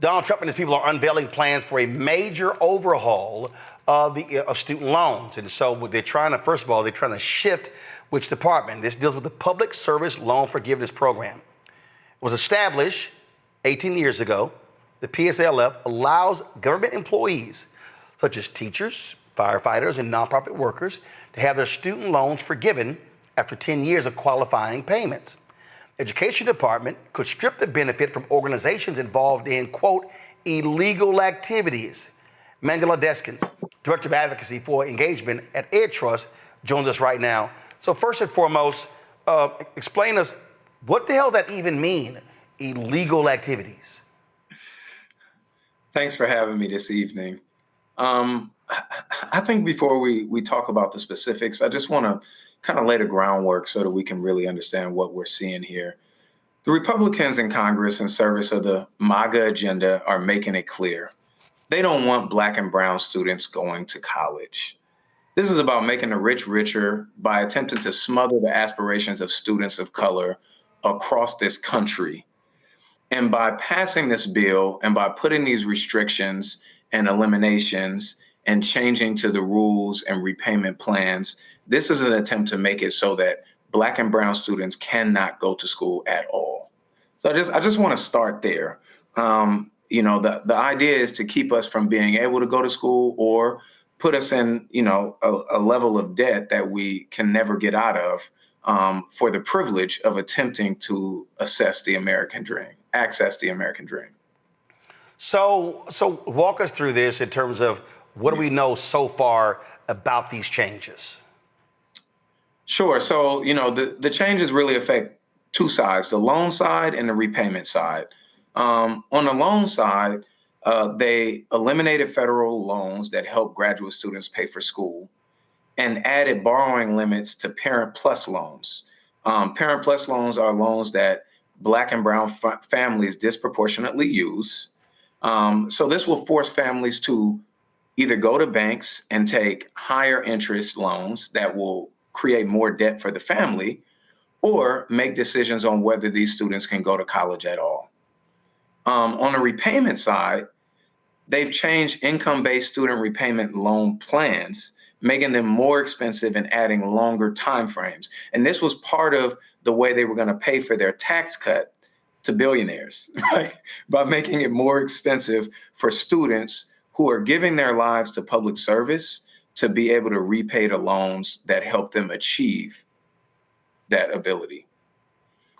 Donald Trump and his people are unveiling plans for a major overhaul of student loans. And so what they're trying to, first of all, they're trying to shift which department. This deals with the Public Service Loan Forgiveness Program. It was established 18 years ago. The PSLF allows government employees, such as teachers, firefighters, and nonprofit workers, to have their student loans forgiven after 10 years of qualifying payments. Education Department could strip the benefit from organizations involved in, quote, illegal activities. Mandela Deskins, Director of Advocacy for Engagement at Ed Trust, joins us right now. So first and foremost, explain us, what the hell does that even mean, illegal activities? Thanks for having me this evening. I think before we talk about the specifics, I just want to kind of lay the groundwork so that we can really understand what we're seeing here. The Republicans in Congress in service of the MAGA agenda are making it clear. They don't want Black and brown students going to college. This is about making the rich richer by attempting to smother the aspirations of students of color across this country. And by passing this bill and by putting these restrictions and eliminations and changing to the rules and repayment plans, this is an attempt to make it so that Black and brown students cannot go to school at all. So I just want to start there. The idea is to keep us from being able to go to school or put us in, a level of debt that we can never get out of for the privilege of attempting to access the American dream. So walk us through this in terms of what do we know so far about these changes? Sure. So, the changes really affect two sides, the loan side and the repayment side. On the loan side, they eliminated federal loans that help graduate students pay for school and added borrowing limits to Parent Plus loans. Parent Plus loans are loans that Black and brown families disproportionately use. So this will force families to either go to banks and take higher interest loans that will create more debt for the family, or make decisions on whether these students can go to college at all. On the repayment side, they've changed income-based student repayment loan plans, making them more expensive and adding longer timeframes. And this was part of the way they were going to pay for their tax cut to billionaires, right? By making it more expensive for students who are giving their lives to public service to be able to repay the loans that help them achieve that ability.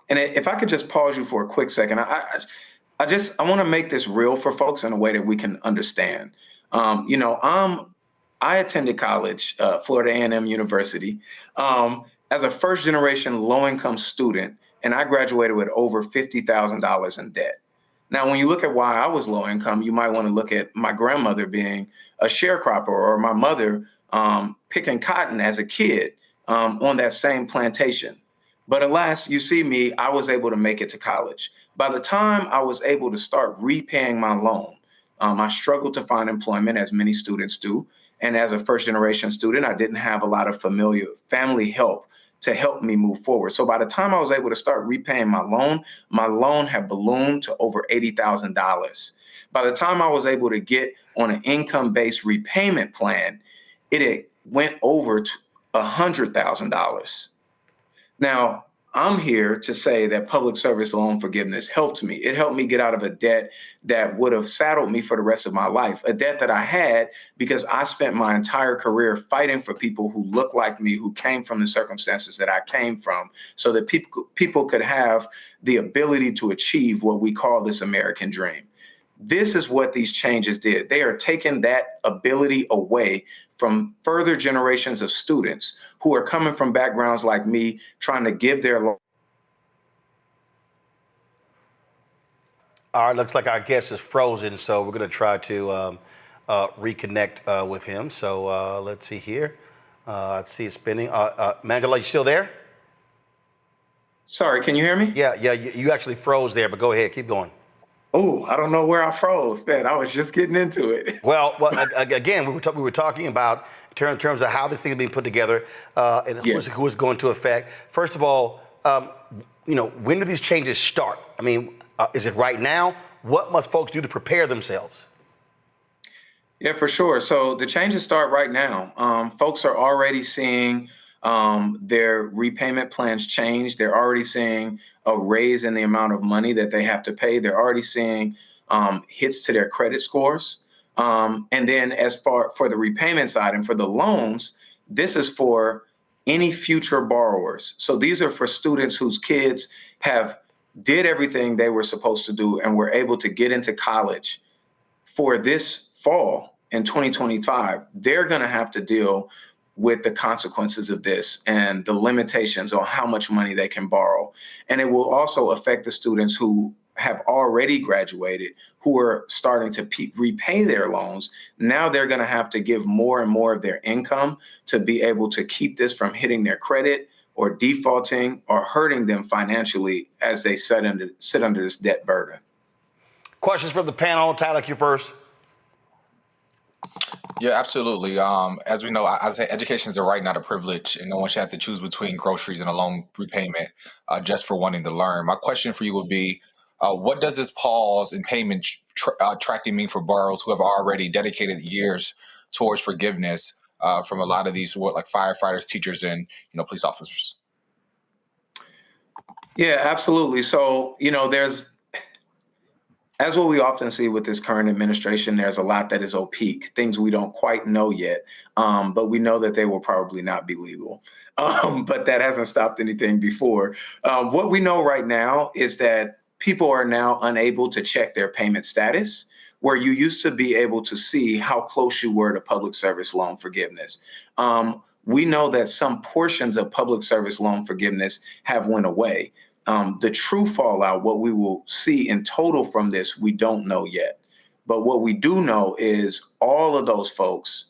And if I could just pause you for a quick second, I want to make this real for folks in a way that we can understand. I attended college, Florida A&M University, as a first generation low income student, and I graduated with over $50,000 in debt. Now, when you look at why I was low income, you might want to look at my grandmother being a sharecropper, or my mother picking cotton as a kid on that same plantation. But alas, you see me, I was able to make it to college. By the time I was able to start repaying my loan, I struggled to find employment, as many students do. And as a first generation student, I didn't have a lot of family help to help me move forward. So by the time I was able to start repaying my loan had ballooned to over $80,000. By the time I was able to get on an income-based repayment plan, it went over to $100,000. Now, I'm here to say that public service loan forgiveness helped me. It helped me get out of a debt that would have saddled me for the rest of my life, a debt that I had because I spent my entire career fighting for people who look like me, who came from the circumstances that I came from, so that people could have the ability to achieve what we call this American dream. This is what these changes did. They are taking that ability away from further generations of students who are coming from backgrounds like me, trying to give their life. All right, looks like our guest is frozen, so we're going to try to reconnect with him. So let's see here. I see it spinning. Mandela, you still there? Sorry, can you hear me? Yeah, you actually froze there, but go ahead, keep going. Oh, I don't know where I froze, man. I was just getting into it. Well, again, we were talking about in terms of how this thing is being put together and who is going to affect. First of all, when do these changes start? I mean, is it right now? What must folks do to prepare themselves? Yeah, for sure. So the changes start right now. Folks are already seeing their repayment plans change. They're already seeing a raise in the amount of money that they have to pay. They're already seeing hits to their credit scores. And then as far for the repayment side and for the loans, this is for any future borrowers. So these are for students whose kids have did everything they were supposed to do and were able to get into college for this fall in 2025. They're going to have to deal with the consequences of this and the limitations on how much money they can borrow. And it will also affect the students who have already graduated, who are starting to repay their loans. Now they're going to have to give more and more of their income to be able to keep this from hitting their credit or defaulting or hurting them financially as they sit under this debt burden. Questions from the panel. Tyler, you first. Yeah, absolutely. As we know, I say education is a right, not a privilege, and no one should have to choose between groceries and a loan repayment just for wanting to learn. My question for you would be, what does this pause in payment tracking mean for borrowers who have already dedicated years towards forgiveness from a lot of these, like firefighters, teachers, and police officers? Yeah, absolutely. So, as what we often see with this current administration, there's a lot that is opaque, things we don't quite know yet, but we know that they will probably not be legal. But that hasn't stopped anything before. What we know right now is that people are now unable to check their payment status, where you used to be able to see how close you were to public service loan forgiveness. We know that some portions of public service loan forgiveness have went away. The true fallout, what we will see in total from this, we don't know yet. But what we do know is all of those folks,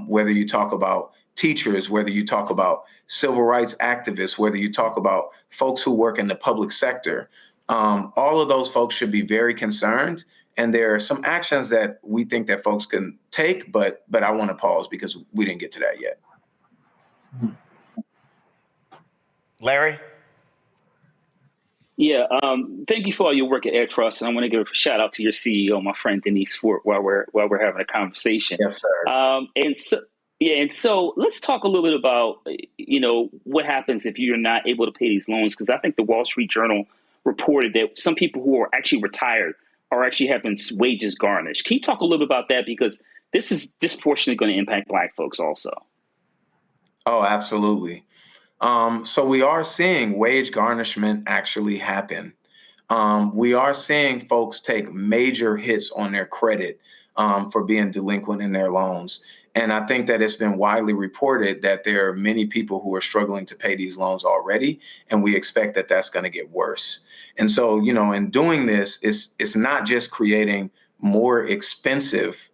whether you talk about teachers, whether you talk about civil rights activists, whether you talk about folks who work in the public sector, all of those folks should be very concerned. And there are some actions that we think that folks can take, but I want to pause because we didn't get to that yet. Larry? Yeah, thank you for all your work at Air Trust, and I want to give a shout out to your CEO, my friend Denise Fort, while we're having a conversation. Yes, sir. And so let's talk a little bit about what happens if you're not able to pay these loans, because I think the Wall Street Journal reported that some people who are actually retired are actually having wages garnished. Can you talk a little bit about that, because this is disproportionately going to impact Black folks also? Oh, absolutely. So we are seeing wage garnishment actually happen. We are seeing folks take major hits on their credit for being delinquent in their loans. And I think that it's been widely reported that there are many people who are struggling to pay these loans already, and we expect that that's going to get worse. And so, in doing this, it's not just creating more expensive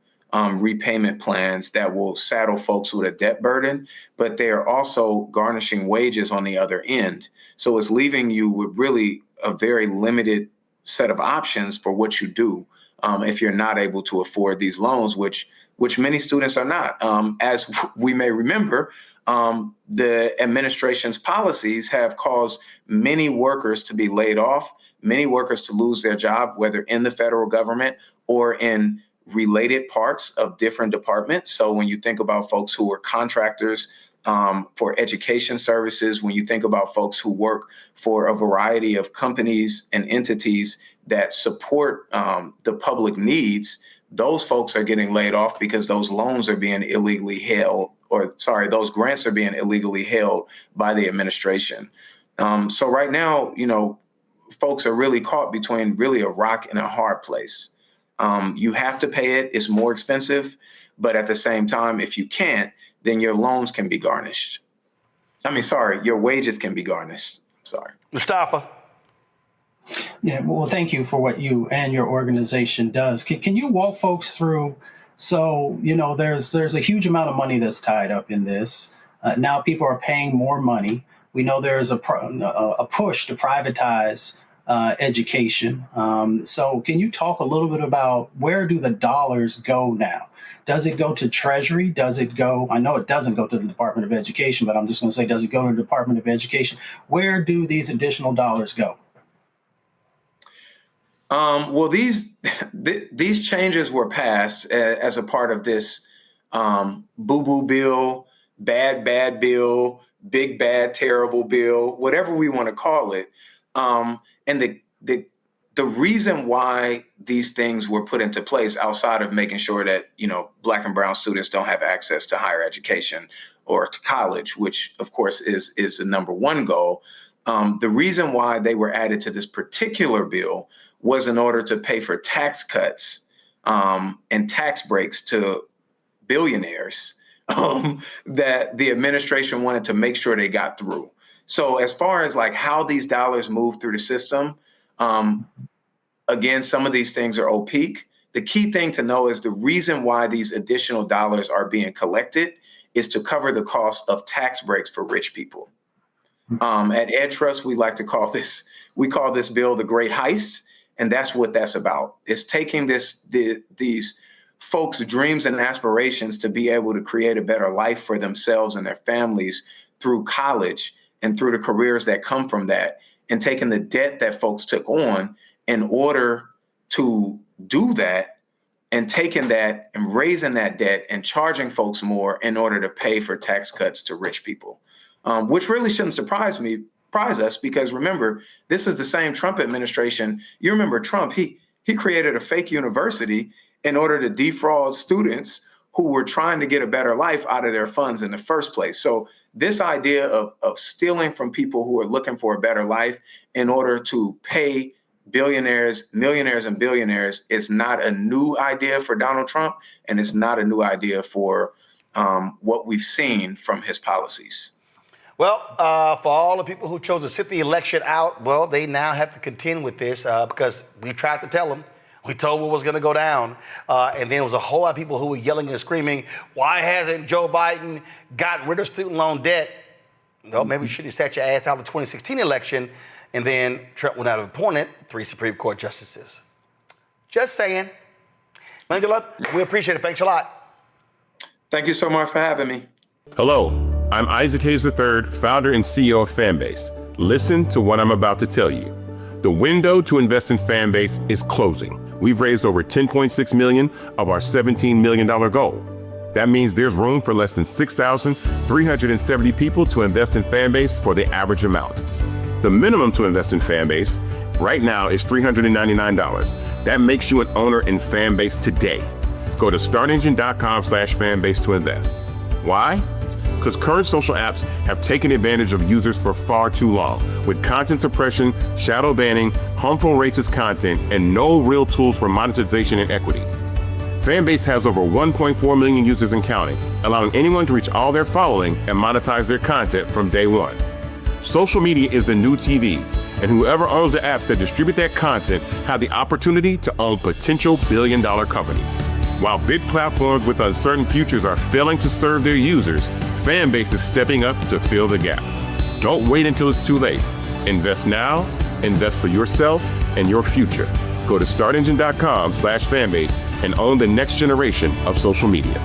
repayment plans that will saddle folks with a debt burden, but they are also garnishing wages on the other end. So it's leaving you with really a very limited set of options for what you do if you're not able to afford these loans, which many students are not. As we may remember, the administration's policies have caused many workers to be laid off, many workers to lose their job, whether in the federal government or in related parts of different departments. So when you think about folks who are contractors for education services, when you think about folks who work for a variety of companies and entities that support the public needs, those folks are getting laid off because those loans are being illegally held, those grants are being illegally held by the administration. So right now, folks are really caught between really a rock and a hard place. You have to pay it. It's more expensive. But at the same time, if you can't, then your loans can be garnished. Your wages can be garnished. Mustafa? Yeah, well, thank you for what you and your organization does. Can you walk folks through? So, there's a huge amount of money that's tied up in this. Now people are paying more money. We know there's a push to privatize education. So can you talk a little bit about where do the dollars go now? Does it go to Treasury? Does it go, I know it doesn't go to the Department of Education, but I'm just going to say, does it go to the Department of Education? Where do these additional dollars go? Well, these changes were passed as a part of this boo-boo bill, bad bill, big bad terrible bill, whatever we want to call it. And the reason why these things were put into place, outside of making sure that, Black and brown students don't have access to higher education or to college, which of course is the number one goal. The reason why they were added to this particular bill was in order to pay for tax cuts and tax breaks to billionaires that the administration wanted to make sure they got through. So as far as like how these dollars move through the system, again, some of these things are opaque. The key thing to know is the reason why these additional dollars are being collected is to cover the cost of tax breaks for rich people. At Ed Trust, we like to call this bill the Great Heist. And that's what that's about. It's taking these folks' dreams and aspirations to be able to create a better life for themselves and their families through college and through the careers that come from that, and taking the debt that folks took on in order to do that, and taking that and raising that debt and charging folks more in order to pay for tax cuts to rich people, which really shouldn't surprise us, because remember, this is the same Trump administration. You remember Trump, he created a fake university in order to defraud students who were trying to get a better life out of their funds in the first place. So this idea of stealing from people who are looking for a better life in order to pay billionaires, millionaires, and billionaires is not a new idea for Donald Trump, and it's not a new idea for what we've seen from his policies. Well, for all the people who chose to sit the election out, well, they now have to contend with this because we tried to tell them. We told what was going to go down. And then there was a whole lot of people who were yelling and screaming, why hasn't Joe Biden gotten rid of student loan debt? No, maybe you should have sat your ass out of the 2016 election. And then Trump went out and appointed 3 Supreme Court justices. Just saying. Angela, we appreciate it. Thanks a lot. Thank you so much for having me. Hello, I'm Isaac Hayes III, founder and CEO of Fanbase. Listen to what I'm about to tell you. The window to invest in Fanbase is closing. We've raised over $10.6 million of our $17 million goal. That means there's room for less than 6,370 people to invest in Fanbase for the average amount. The minimum to invest in Fanbase right now is $399. That makes you an owner in Fanbase today. Go to startengine.com/fanbase to invest. Why? Because current social apps have taken advantage of users for far too long, with content suppression, shadow banning, harmful racist content, and no real tools for monetization and equity. Fanbase has over 1.4 million users and counting, allowing anyone to reach all their following and monetize their content from day one. Social media is the new TV, and whoever owns the apps that distribute that content have the opportunity to own potential billion-dollar companies. While big platforms with uncertain futures are failing to serve their users, Fanbase is stepping up to fill the gap. Don't wait until it's too late. Invest now, invest for yourself and your future. Go to startengine.com/fanbase and own the next generation of social media.